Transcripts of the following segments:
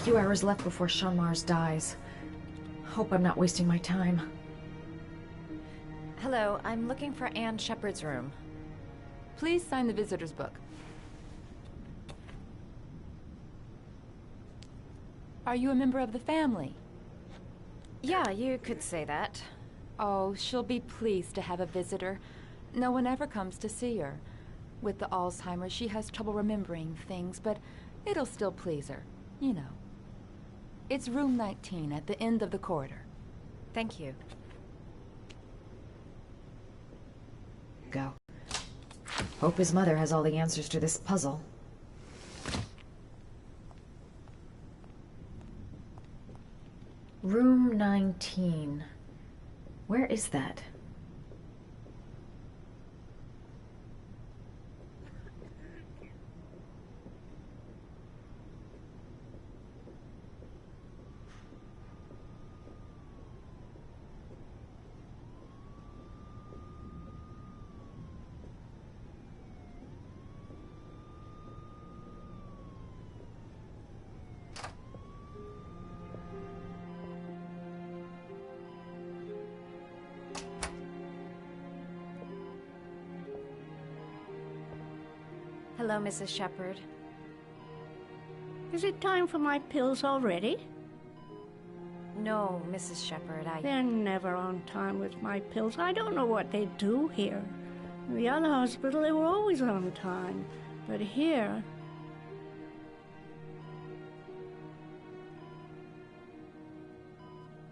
few hours left before Sean Mars dies. Hope I'm not wasting my time. Hello, I'm looking for Anne Shepard's room. Please sign the visitor's book. Are you a member of the family? Yeah, you could say that. Oh, she'll be pleased to have a visitor. No one ever comes to see her. With the Alzheimer's, she has trouble remembering things, but it'll still please her, you know. It's room 19 at the end of the corridor. Thank you. Go. Hope his mother has all the answers to this puzzle. Room 19. Where is that? Hello, Mrs. Shepard. Is it time for my pills already? No, Mrs. Shepard, They're never on time with my pills. I don't know what they do here. In the other hospital, they were always on time. But here...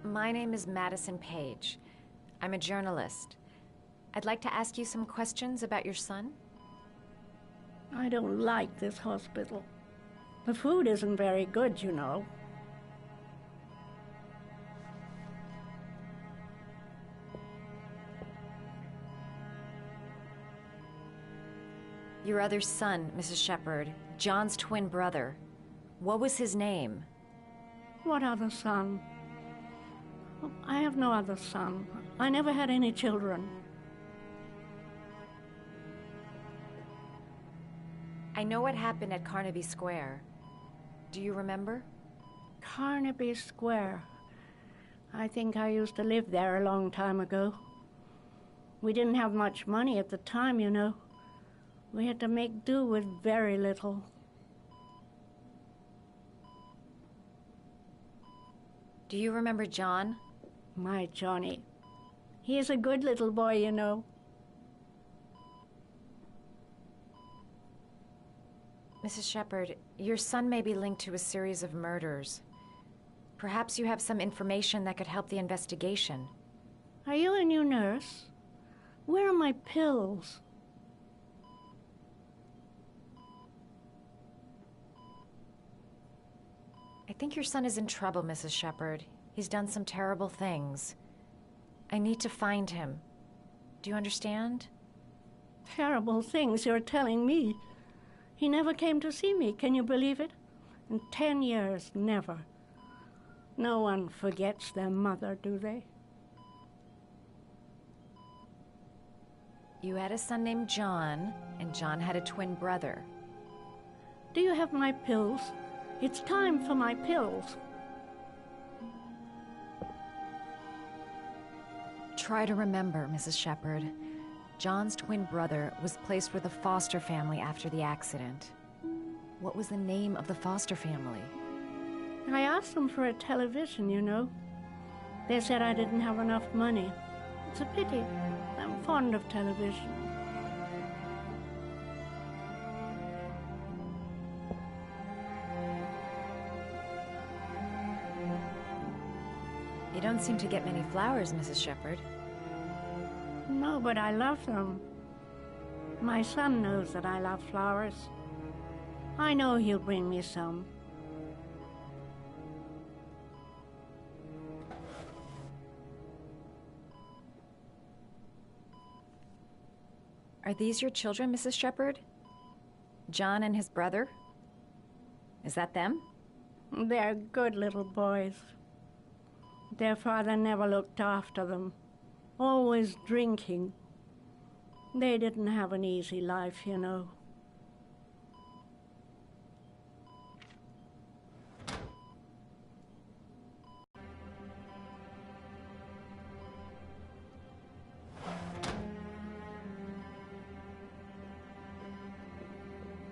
My name is Madison Page. I'm a journalist. I'd like to ask you some questions about your son. I don't like this hospital. The food isn't very good, you know. Your other son, Mrs. Shepard, John's twin brother. What was his name? What other son? I have no other son. I never had any children. I know what happened at Carnaby Square. Do you remember? Carnaby Square. I think I used to live there a long time ago. We didn't have much money at the time, you know. We had to make do with very little. Do you remember John? My Johnny. He is a good little boy, you know. Mrs. Shepard, your son may be linked to a series of murders. Perhaps you have some information that could help the investigation. Are you a new nurse? Where are my pills? I think your son is in trouble, Mrs. Shepard. He's done some terrible things. I need to find him. Do you understand? Terrible things you're telling me. He never came to see me, can you believe it? In 10 years, never. No one forgets their mother, do they? You had a son named John, and John had a twin brother. Do you have my pills? It's time for my pills. Try to remember, Mrs. Shepard. John's twin brother was placed with a foster family after the accident. What was the name of the foster family? I asked them for a television, you know. They said I didn't have enough money. It's a pity. I'm fond of television. You don't seem to get many flowers, Mrs. Shepard. No, but I love them. My son knows that I love flowers. I know he'll bring me some. Are these your children, Mrs. Shepard? John and his brother? Is that them? They're good little boys. Their father never looked after them. Always drinking. They didn't have an easy life, you know.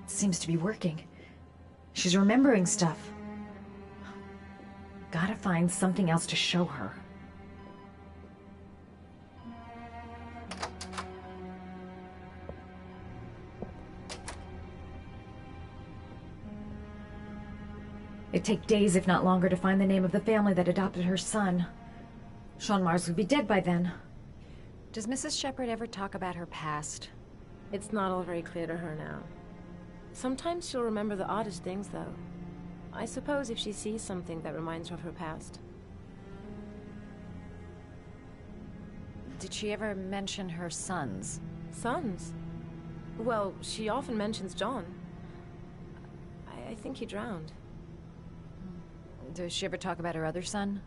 seems to be working. She's remembering stuff. Gotta find something else to show her. It'd take days, if not longer, to find the name of the family that adopted her son. Sean Mars would be dead by then. Does Mrs. Shepherd ever talk about her past? It's not all very clear to her now. Sometimes she'll remember the oddest things, though. I suppose if she sees something that reminds her of her past. Did she ever mention her sons? Sons? Well, she often mentions John. I think he drowned. Does she ever talk about her other son?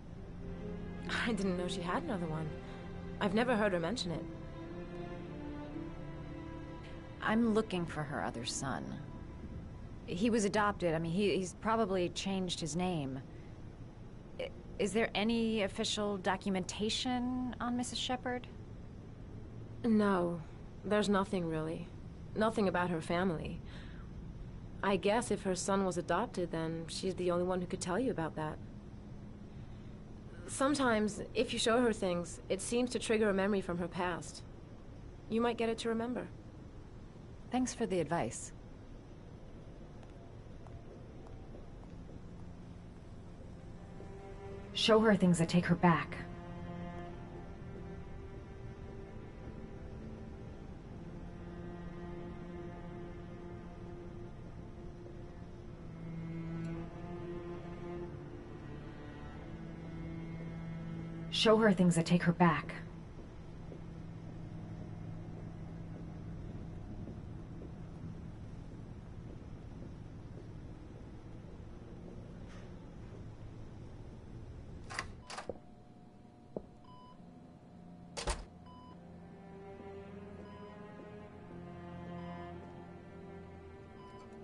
I didn't know she had another one. I've never heard her mention it. I'm looking for her other son. He was adopted. I mean, he's probably changed his name. Is there any official documentation on Mrs. Shepherd? No, there's nothing really. Nothing about her family. I guess if her son was adopted, then she's the only one who could tell you about that. Sometimes, if you show her things, it seems to trigger a memory from her past. You might get it to remember. Thanks for the advice. Show her things that take her back. Show her things that take her back.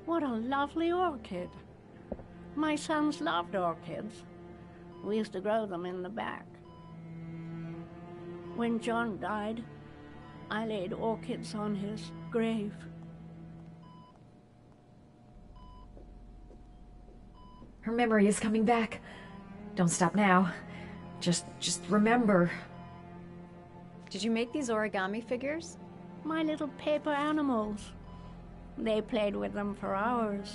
What a lovely orchid. My sons loved orchids. We used to grow them in the back. When John died, I laid orchids on his grave. Her memory is coming back. Don't stop now. Just remember. Did you make these origami figures? My little paper animals. They played with them for hours.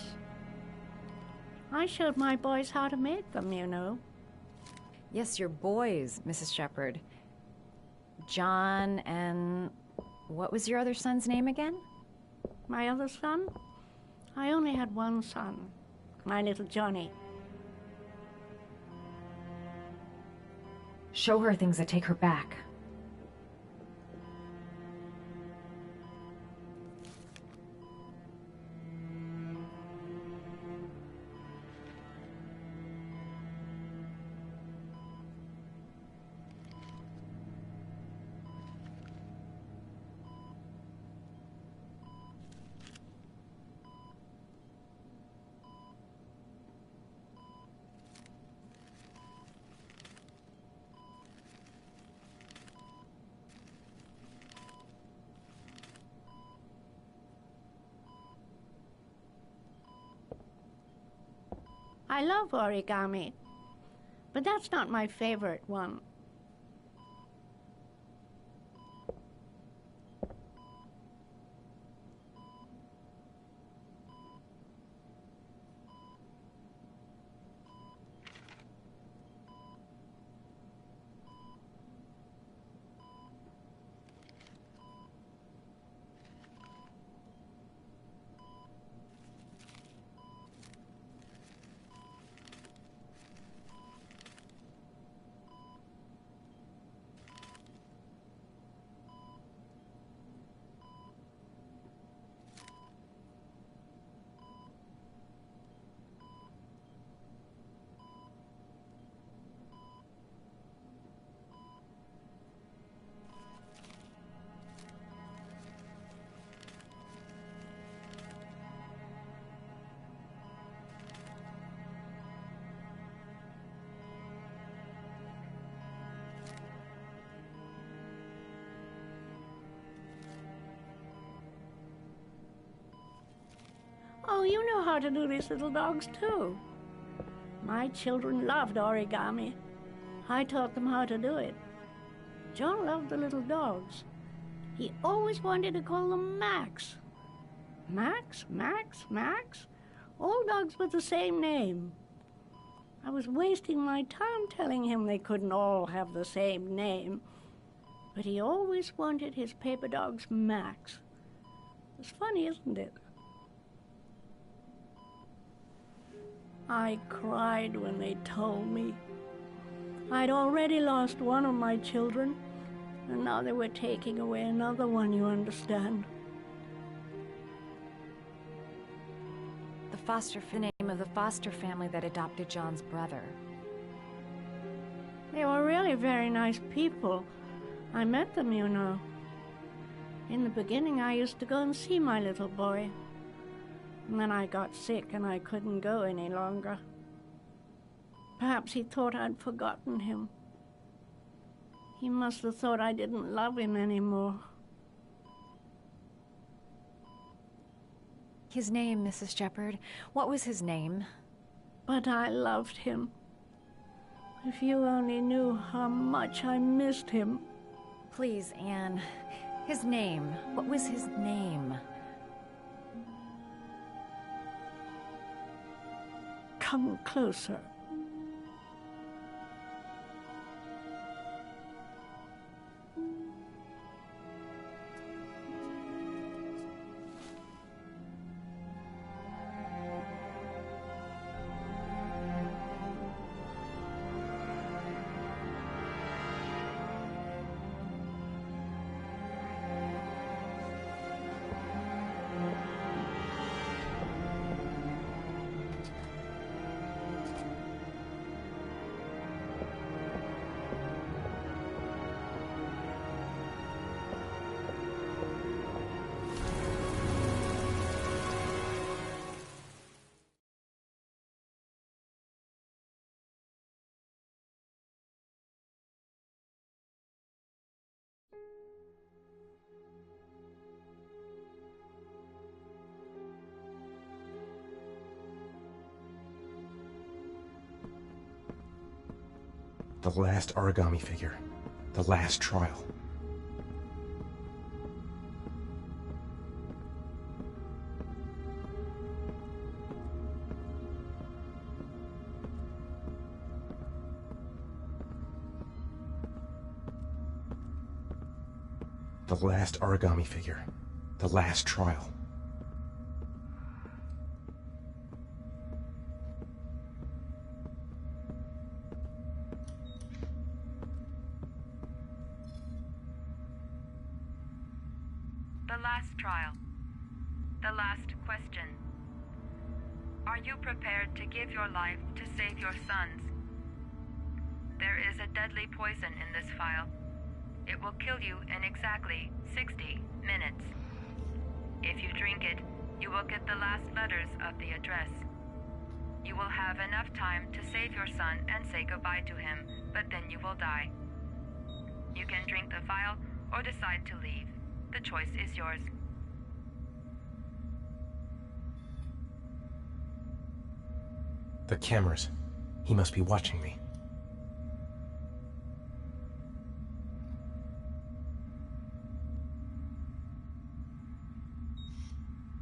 I showed my boys how to make them, you know. Yes, your boys, Mrs. Shepherd. John and... what was your other son's name again? My other son? I only had one son, my little Johnny. Show her things that take her back. I love origami, but that's not my favorite one. Oh, you know how to do these little dogs, too. My children loved origami. I taught them how to do it. John loved the little dogs. He always wanted to call them Max. Max, Max, Max. All dogs with the same name. I was wasting my time telling him they couldn't all have the same name. But he always wanted his paper dogs Max. It's funny, isn't it? I cried when they told me. I'd already lost one of my children, and now they were taking away another one, you understand. The name of the foster family that adopted John's brother. They were really very nice people. I met them, you know. In the beginning, I used to go and see my little boy. And then I got sick and I couldn't go any longer. Perhaps he thought I'd forgotten him. He must have thought I didn't love him anymore. His name, Mrs. Shepherd. What was his name? But I loved him. If you only knew how much I missed him. Please, Anne. His name. What was his name? Come closer. The last origami figure. The last trial. The last origami figure. The last trial. The last trial. The last question. Are you prepared to give your life to save your sons? There is a deadly poison in this vial. It will kill you in exactly 60 minutes. If you drink it, you will get the last letters of the address. You will have enough time to save your son and say goodbye to him, but then you will die. You can drink the vial or decide to leave. The choice is yours. The cameras. He must be watching me.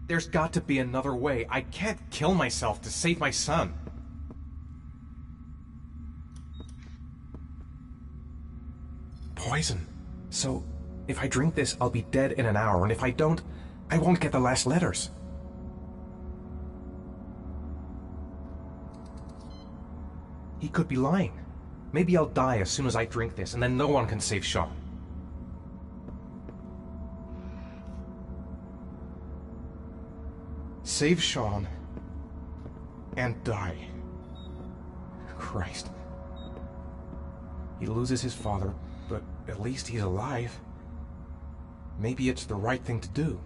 There's got to be another way. I can't kill myself to save my son. Poison. So, if I drink this, I'll be dead in an hour, and if I don't, I won't get the last letters. He could be lying. Maybe I'll die as soon as I drink this, and then no one can save Sean. Save Sean and die. Christ. He loses his father, but at least he's alive. Maybe it's the right thing to do.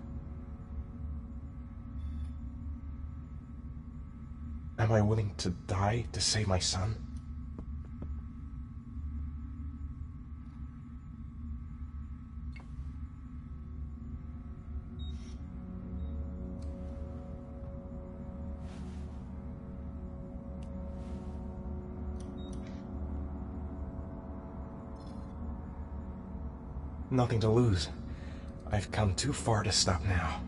Am I willing to die to save my son? Nothing to lose. I've come too far to stop now.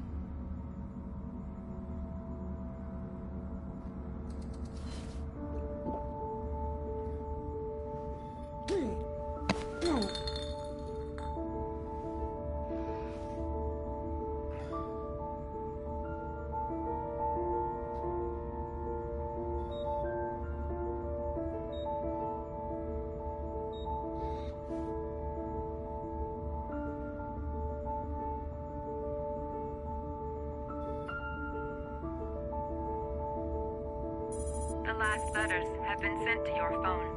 The last letters have been sent to your phone.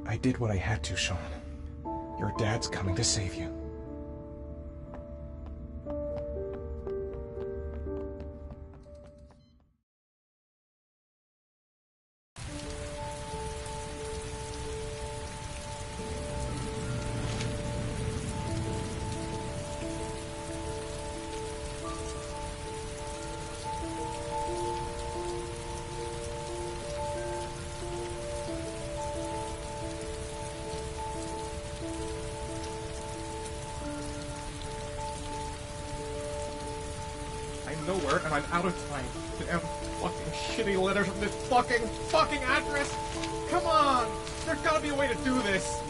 I did what I had to, Sean. Your dad's coming to save you. I'm nowhere and I'm out of time. Damn fucking shitty letters from this fucking address! Come on! There's gotta be a way to do this!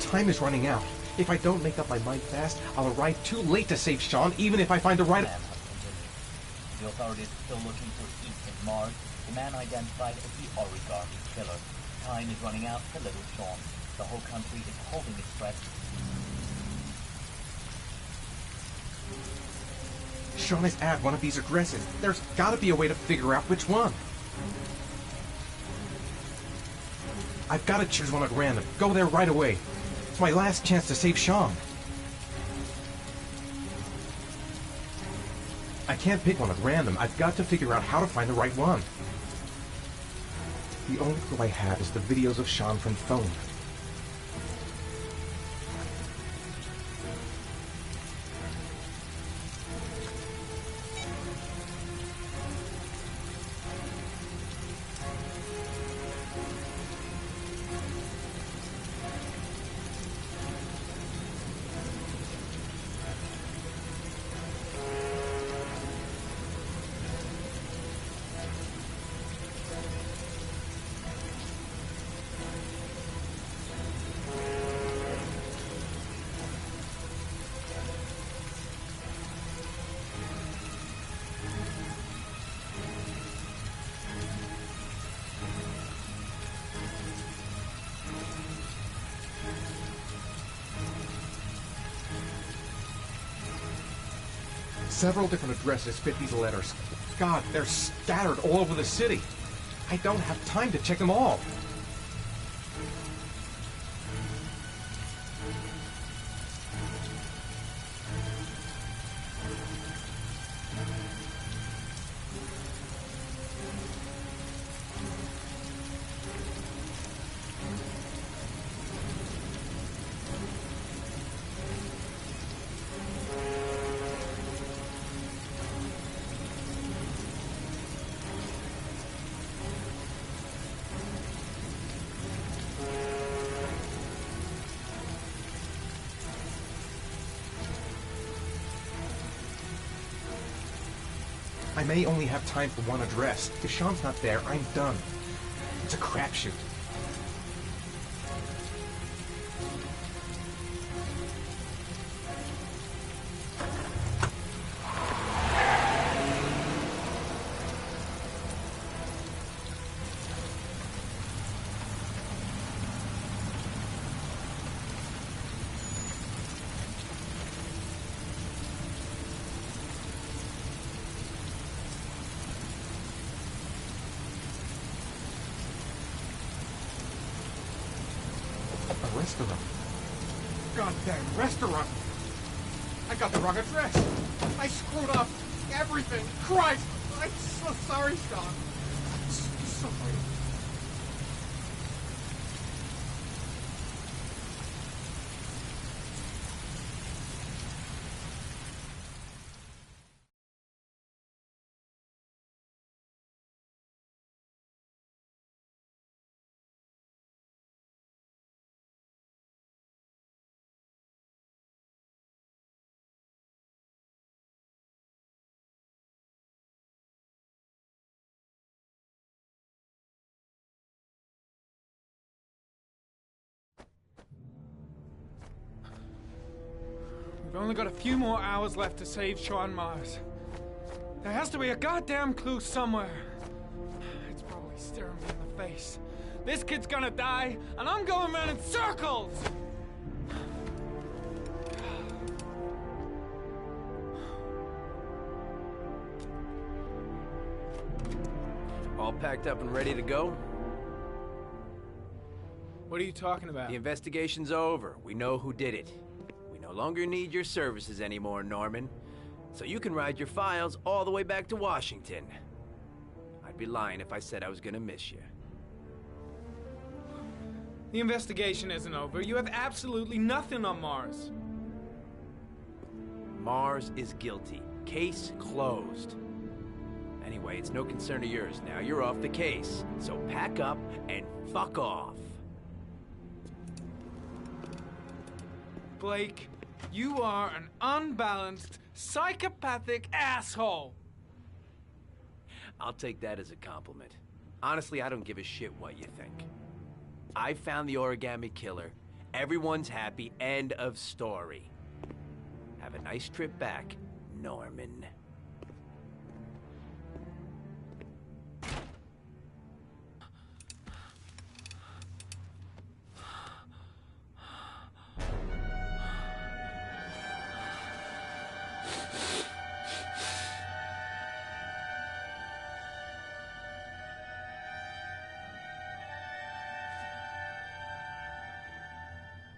Time is running out. If I don't make up my mind fast, I'll arrive too late to save Sean, even if I find the right... The authorities are still looking for Ethan Mars, the man identified as the origami killer. Time is running out for little Sean. The whole country is holding its breath. Sean is at one of these addresses. There's gotta be a way to figure out which one. I've gotta choose one at random. Go there right away. It's my last chance to save Sean. I can't pick one at random. I've got to figure out how to find the right one. The only clue I have is the videos of Sean from the phone. Several different addresses fit these letters. God, they're scattered all over the city. I don't have time to check them all. I may only have time for one address. If Sean's not there, I'm done. It's a crapshoot. A restaurant. Goddamn restaurant! I got the wrong address! I screwed up everything! Christ! I'm so sorry, Sean! So only got a few more hours left to save Sean Mars. There has to be a goddamn clue somewhere. It's probably staring me in the face. This kid's gonna die, and I'm going around in circles! All packed up and ready to go? What are you talking about? The investigation's over. We know who did it. We no longer need your services anymore, Norman. So you can ride your files all the way back to Washington. I'd be lying if I said I was gonna miss you. The investigation isn't over. You have absolutely nothing on Mars. Mars is guilty. Case closed. Anyway, it's no concern of yours now. You're off the case. So pack up and fuck off. Blake, you are an unbalanced, psychopathic asshole! I'll take that as a compliment. Honestly, I don't give a shit what you think. I found the origami killer. Everyone's happy. End of story. Have a nice trip back, Norman.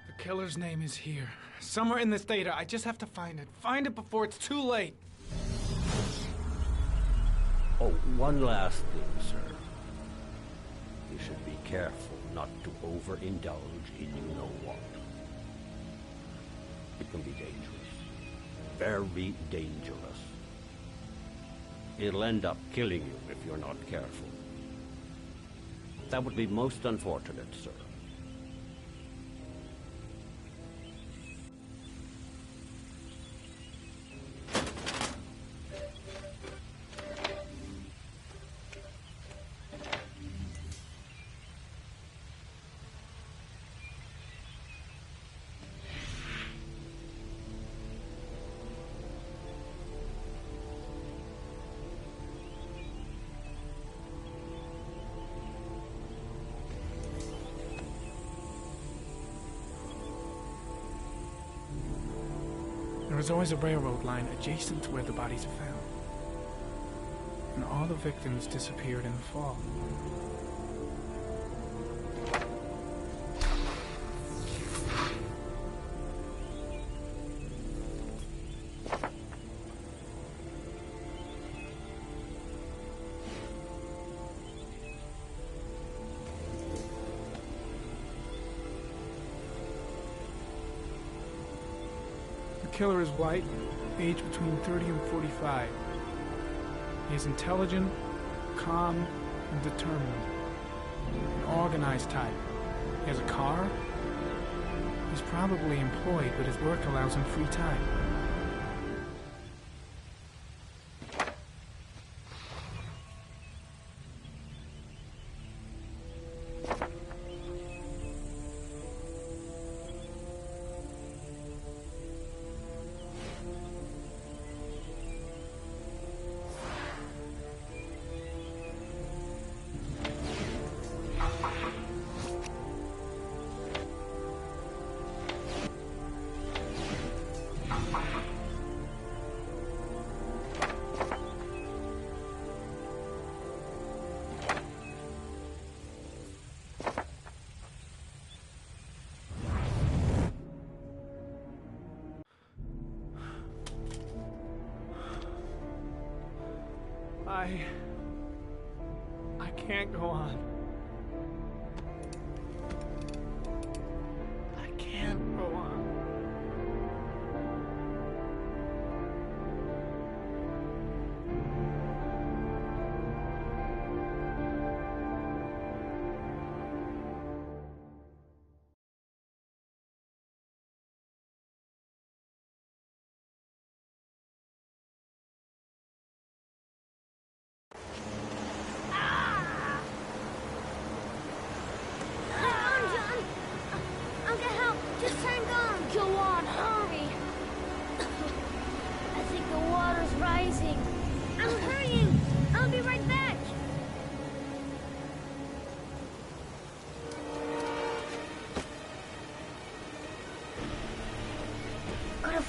The killer's name is here. Somewhere in this data. I just have to find it. Find it before it's too late. Oh, one last thing, sir. You should be careful not to overindulge in you know what. It can be dangerous. Very dangerous. It'll end up killing you if you're not careful. That would be most unfortunate, sir. There was always a railroad line adjacent to where the bodies are found. And all the victims disappeared in the fall. The killer is white, aged between 30 and 45. He is intelligent, calm, and determined. An organized type. He has a car. He's probably employed, but his work allows him free time. I can't go on. I can't go on.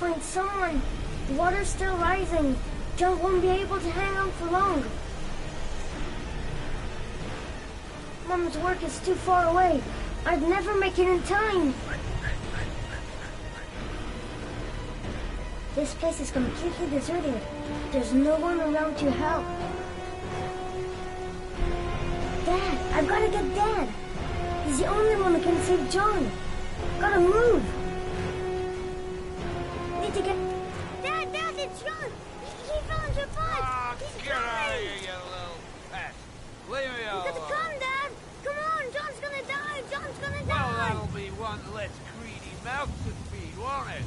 find someone. The water's still rising. John won't be able to hang on for long. Mom's work is too far away. I'd never make it in time. This place is completely deserted. There's no one around to help. Dad! I've got to get Dad! He's the only one who can save John. Gotta move! Need to get... Dad, it's John! He fell into a pot! He's get out of here, you little pest! Leave me alone! You gotta come, Dad! Come on, John's gonna die! John's gonna die! Well, that'll be one less greedy mouth to feed, won't it?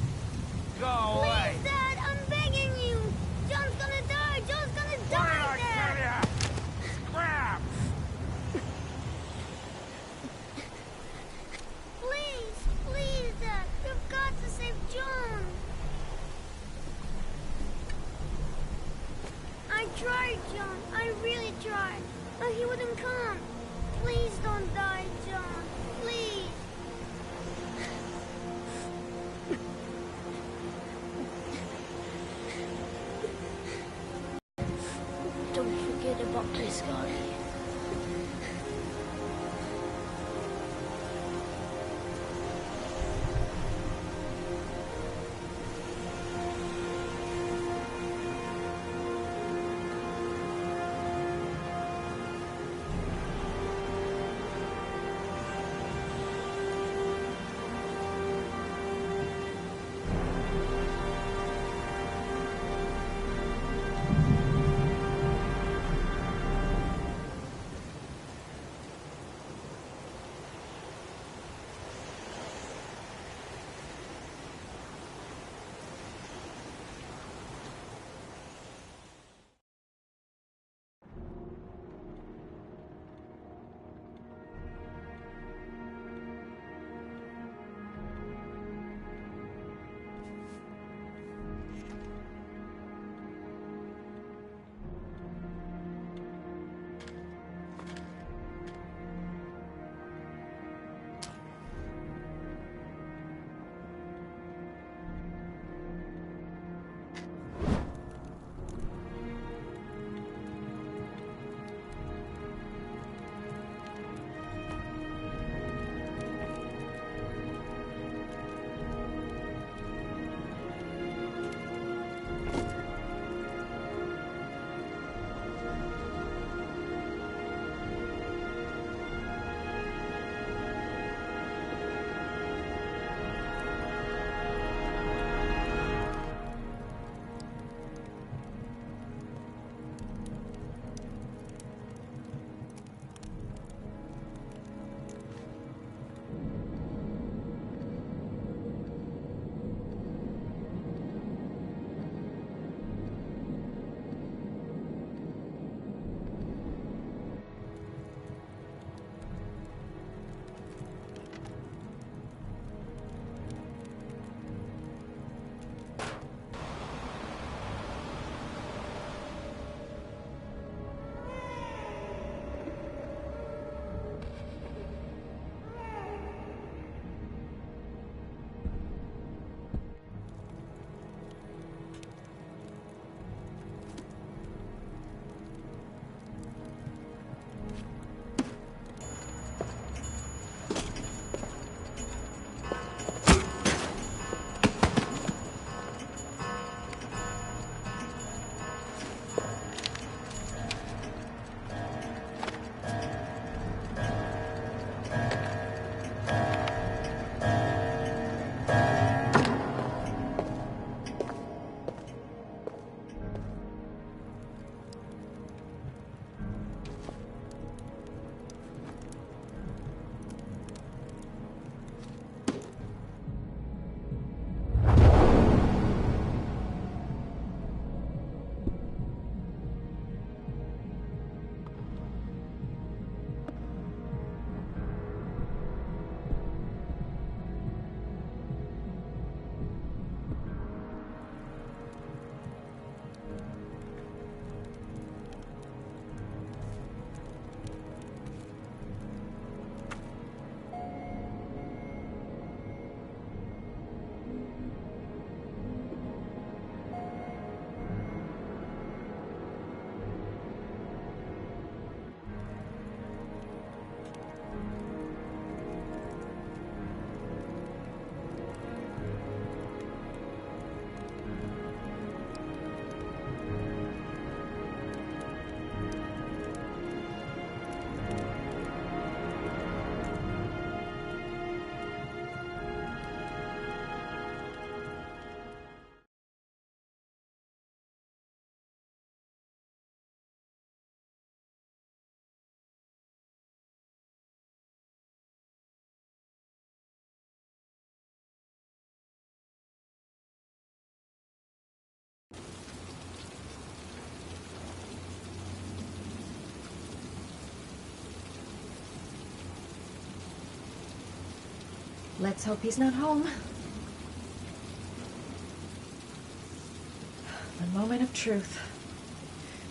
Go away! Please, Dad, I'm begging you! John's gonna die! John's gonna die, Dad! Scrap! Please, Dad, you've got to save John! I tried, John. I really tried. But he wouldn't come. Please don't die, John. Please. Don't forget about this guy. Let's hope he's not home. The moment of truth.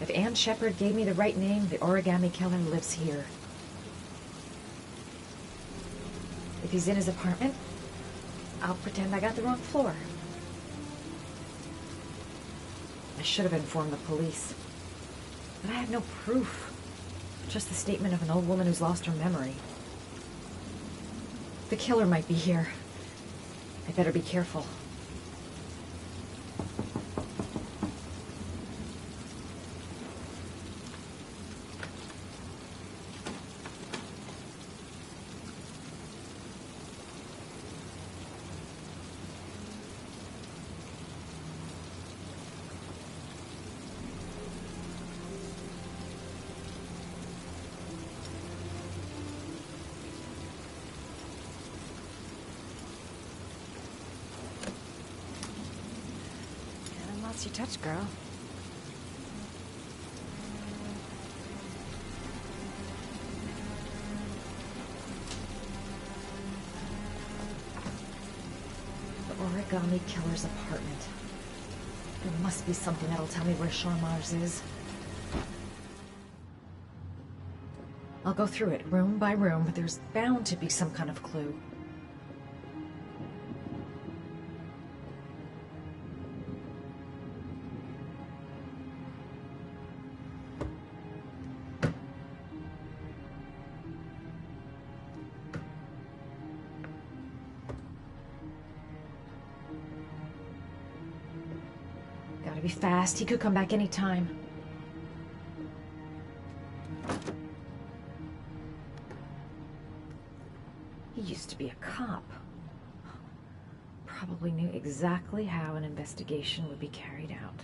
If Ann Shepard gave me the right name, the origami killer lives here. If he's in his apartment, I'll pretend I got the wrong floor. I should have informed the police. But I had no proof. Just the statement of an old woman who's lost her memory. The killer might be here. I better be careful. Lots you touch, girl. The origami killer's apartment. There must be something that'll tell me where Sean Mars is. I'll go through it room by room. There's bound to be some kind of clue. Gotta be fast. He could come back any time. He used to be a cop. Probably knew exactly how an investigation would be carried out.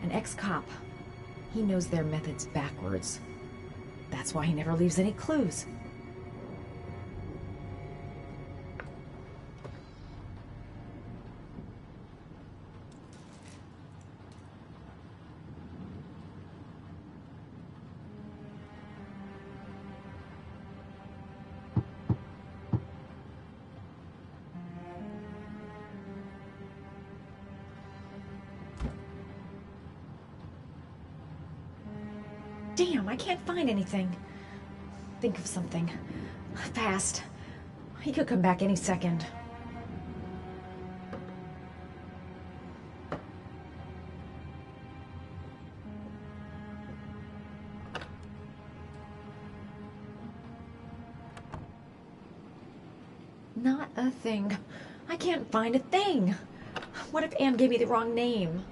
An ex-cop. He knows their methods backwards. That's why he never leaves any clues. Damn, I can't find anything. Think of something. Fast. He could come back any second. Not a thing. I can't find a thing. What if Anne gave me the wrong name?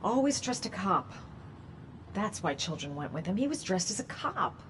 Always trust a cop. That's why children went with him. He was dressed as a cop.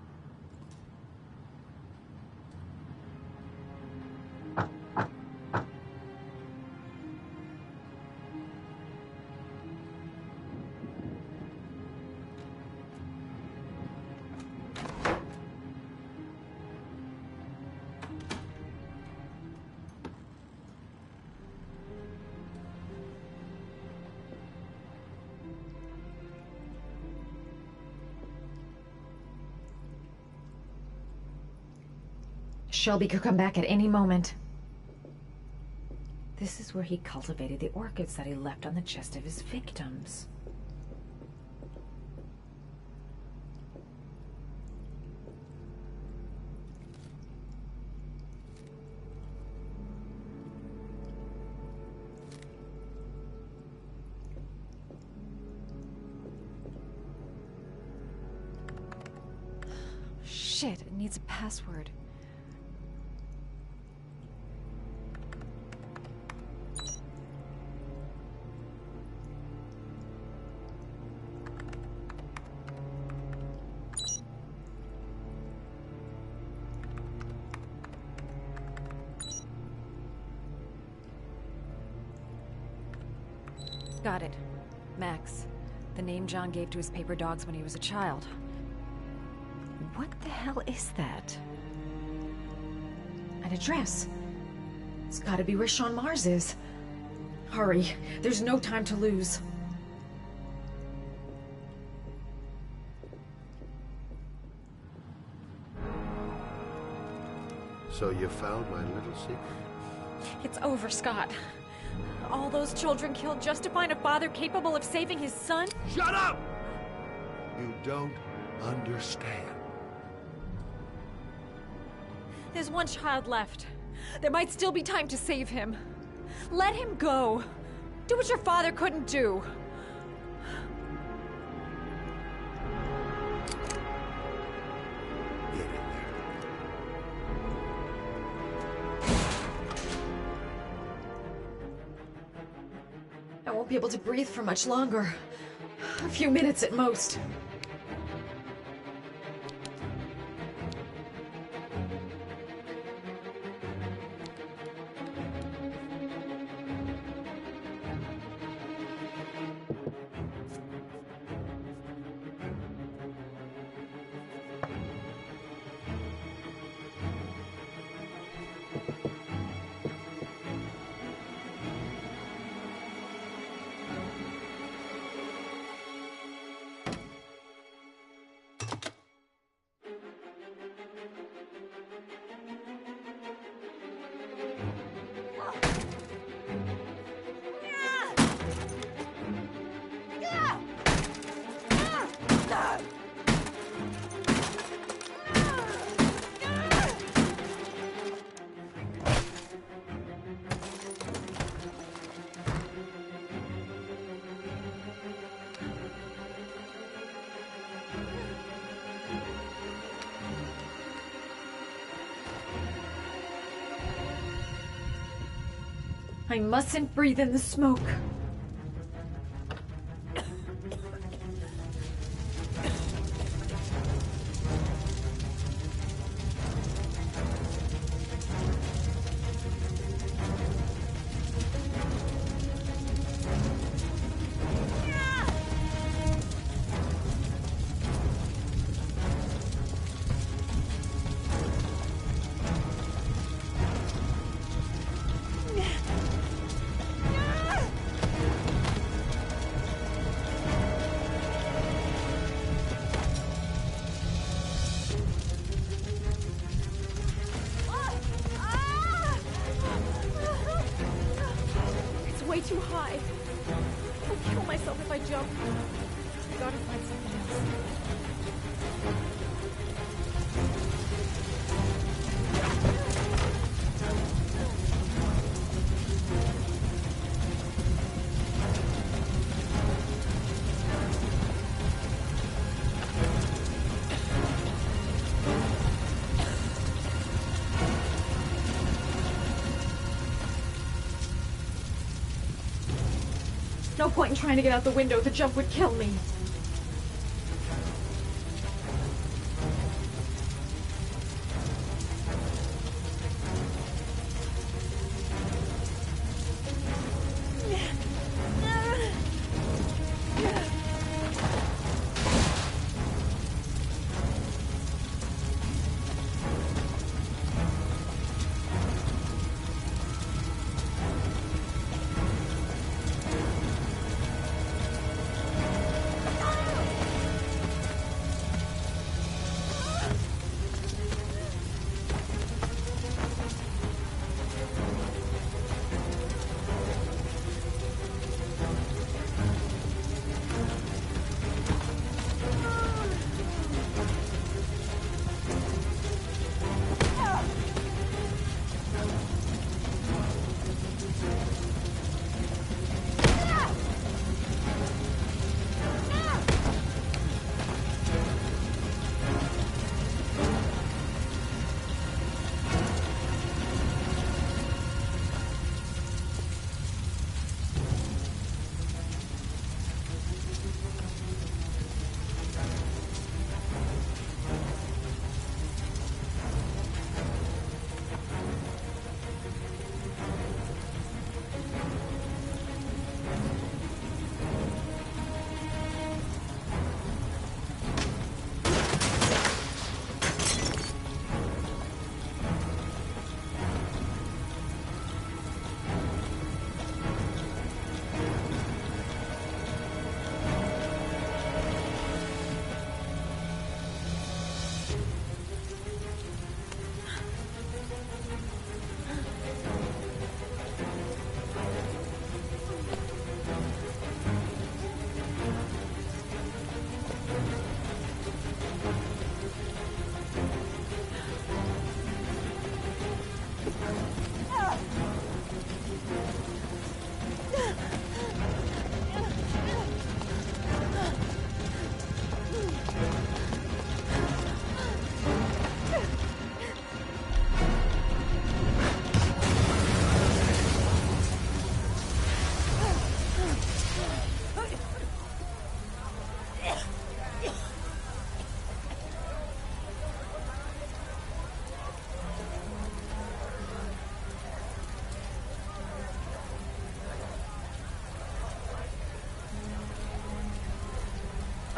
Shelby could come back at any moment. This is where he cultivated the orchids that he left on the chest of his victims. Shit, it needs a password. Got it. Max. The name John gave to his paper dogs when he was a child. What the hell is that? An address. It's gotta be where Sean Mars is. Hurry. There's no time to lose. So you found my little secret? It's over, Scott. All those children killed just to find a father capable of saving his son? Shut up! You don't understand. There's one child left. There might still be time to save him. Let him go. Do what your father couldn't do. I won't be able to breathe for much longer. A few minutes at most. I mustn't breathe in the smoke. Way too high. I'll kill myself if I jump. I gotta find something else. No point in trying to get out the window. The jump would kill me.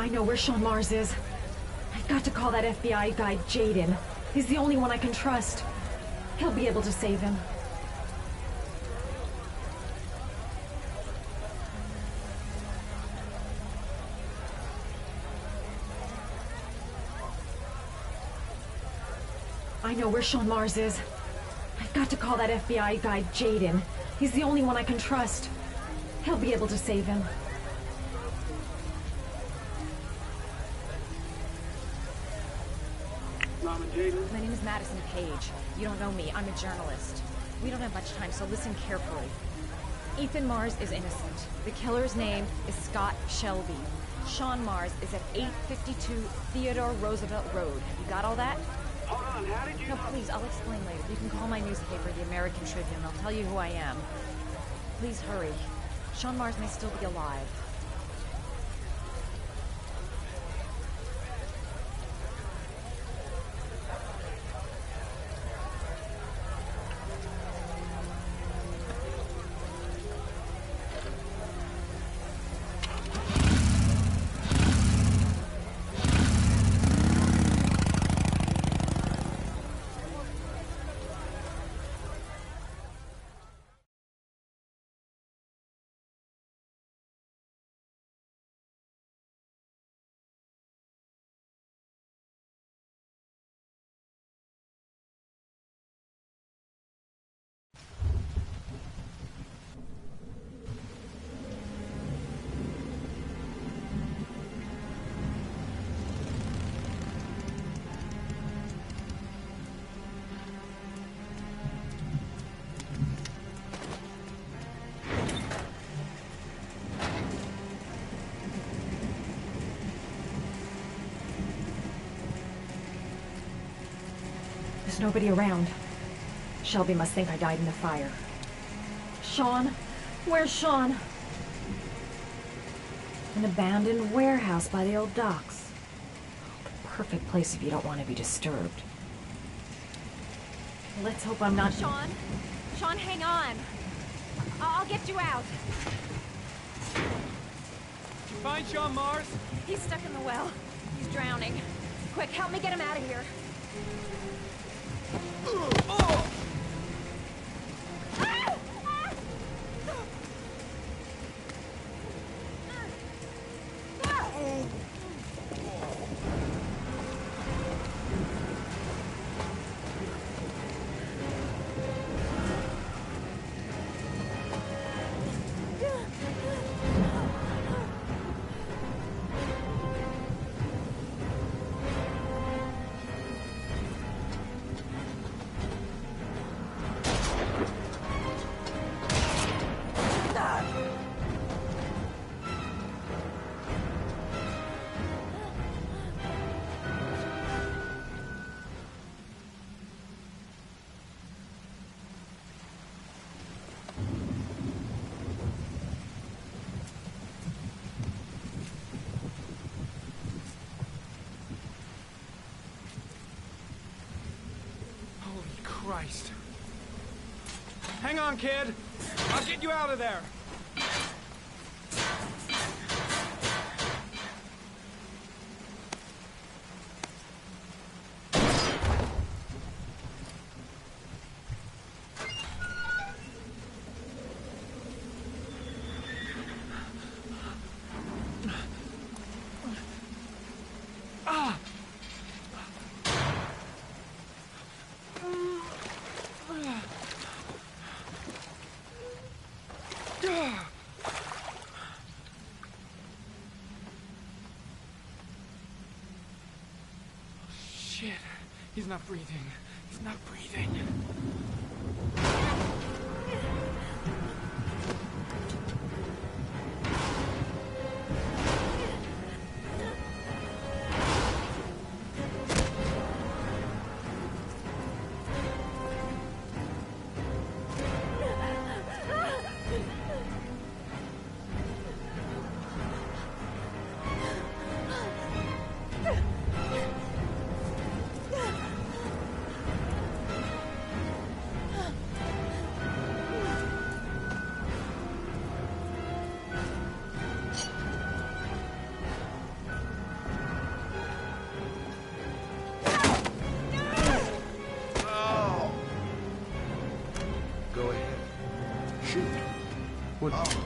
I know where Sean Mars is. I've got to call that FBI guy, Jayden. He's the only one I can trust. He'll be able to save him. I know where Sean Mars is. I've got to call that FBI guy, Jayden. He's the only one I can trust. He'll be able to save him. My name is Madison Page. You don't know me. I'm a journalist. We don't have much time, so listen carefully. Ethan Mars is innocent. The killer's name is Scott Shelby. Sean Mars is at 852 Theodore Roosevelt Road. You got all that? Hold on, how did you... No, please, I'll explain later. You can call my newspaper, the American Tribune. I'll tell you who I am. Please hurry. Sean Mars may still be alive. There's nobody around. Shelby must think I died in the fire. Sean? Where's Sean? An abandoned warehouse by the old docks. The perfect place if you don't want to be disturbed. Let's hope I'm not... Sean? Sean, hang on. I'll get you out. Did you find Sean Mars? He's stuck in the well. He's drowning. Quick, help me get him out of here. Oh! Christ. Hang on, kid. I'll get you out of there. Shit. He's not breathing. He's not breathing. Go ahead. Shoot. What?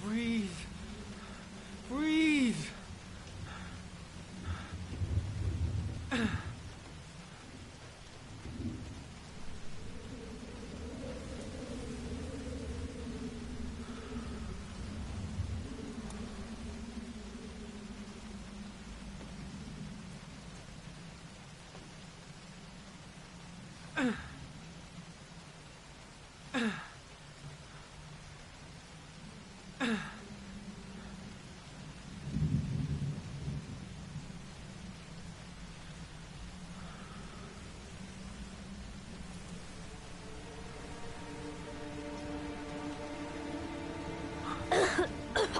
Breathe. Breathe.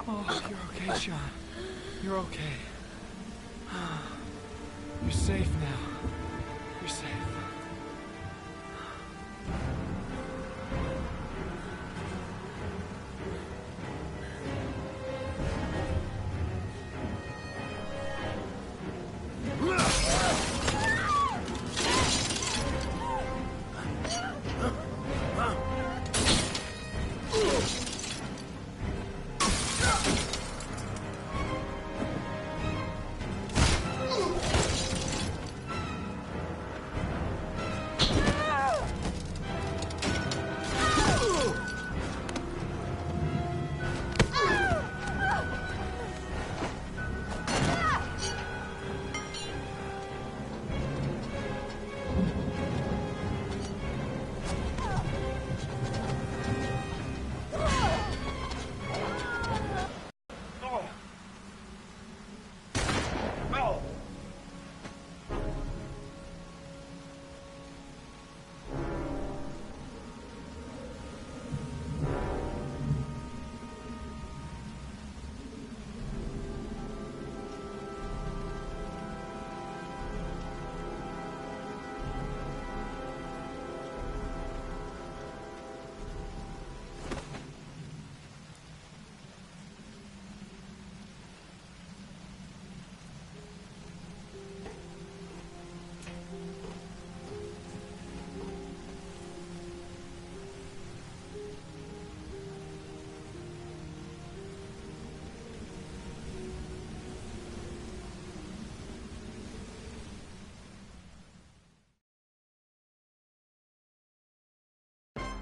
Oh, you're okay, Sean. You're okay. You're safe now. You're safe.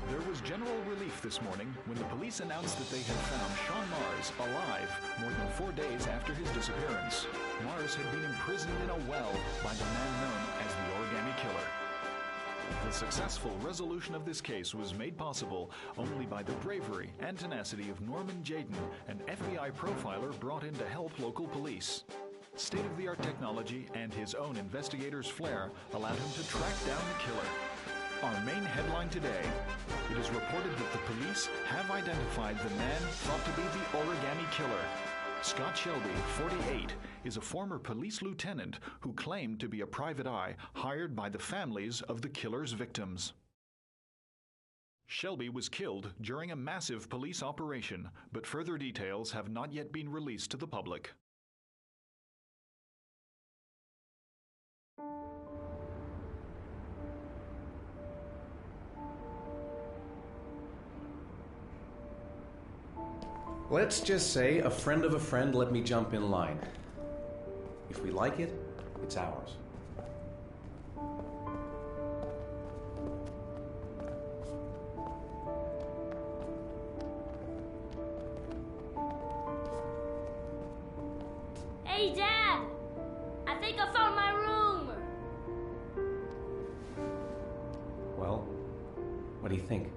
There was general relief this morning when the police announced that they had found Sean Mars alive more than 4 days after his disappearance. Mars had been imprisoned in a well by the man known as the Origami Killer. The successful resolution of this case was made possible only by the bravery and tenacity of Norman Jayden, an FBI profiler brought in to help local police. State-of-the-art technology and his own investigator's flair allowed him to track down the killer. Our main headline today: it is reported that the police have identified the man thought to be the Origami Killer. Scott Shelby, 48, is a former police lieutenant who claimed to be a private eye hired by the families of the killer's victims. Shelby was killed during a massive police operation, but further details have not yet been released to the public. Let's just say a friend of a friend let me jump in line. If we like it, it's ours. Hey, Dad! I think I found my room! Well, what do you think?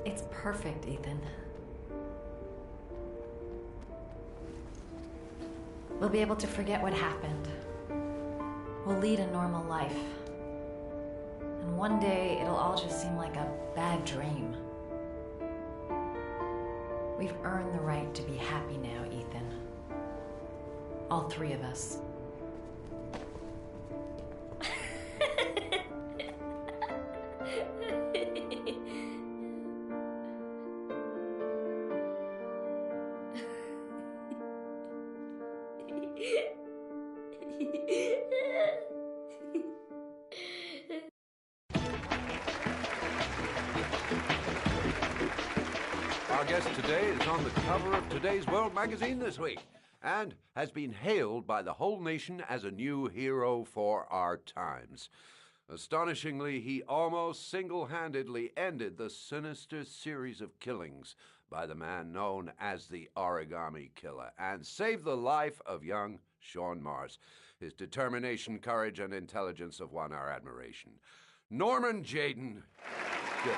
It's perfect, Ethan. We'll be able to forget what happened. We'll lead a normal life. And one day, it'll all just seem like a bad dream. We've earned the right to be happy now, Ethan. All three of us. Our guest today is on the cover of today's World magazine this week and has been hailed by the whole nation as a new hero for our times. Astonishingly, he almost single-handedly ended the sinister series of killings by the man known as the Origami Killer and saved the life of young Shaun Mars. His determination, courage, and intelligence have won our admiration. Norman Jayden. Good.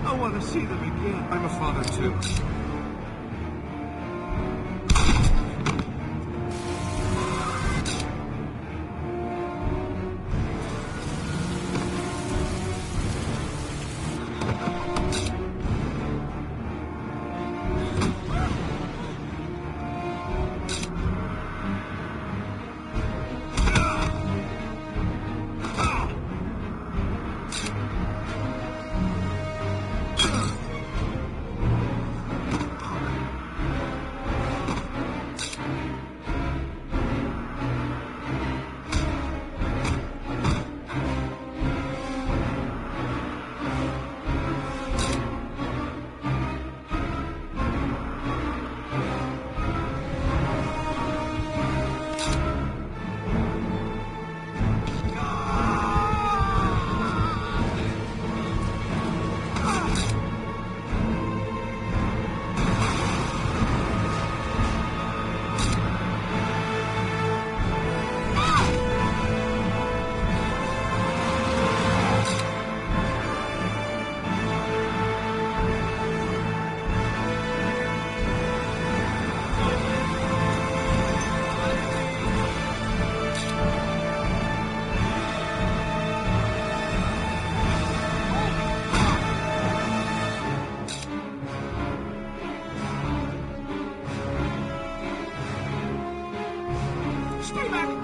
I want to see them again. I'm a father, too. Stay back!